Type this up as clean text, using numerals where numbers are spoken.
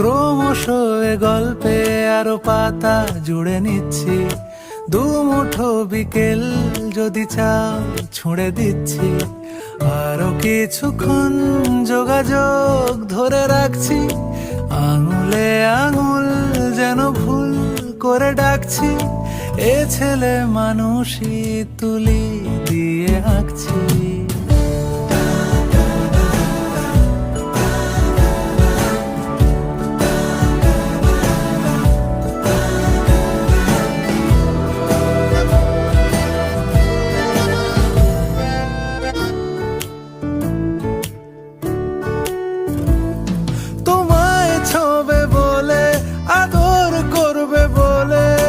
ক্রমশ এ গল্পে আরো পাতা জুড়ে নিচ্ছি, দুমুঠো বিকেল যদি চাও ছুঁড়ে দিচ্ছি। আরো কিছুক্ষণ যোগাযোগ ধরে রাখছি, আঙুলে আঙুল যেন ভুল করে ডাকছি। এ ছেলে মানুষই তুলি দিয়ে আঁকছি।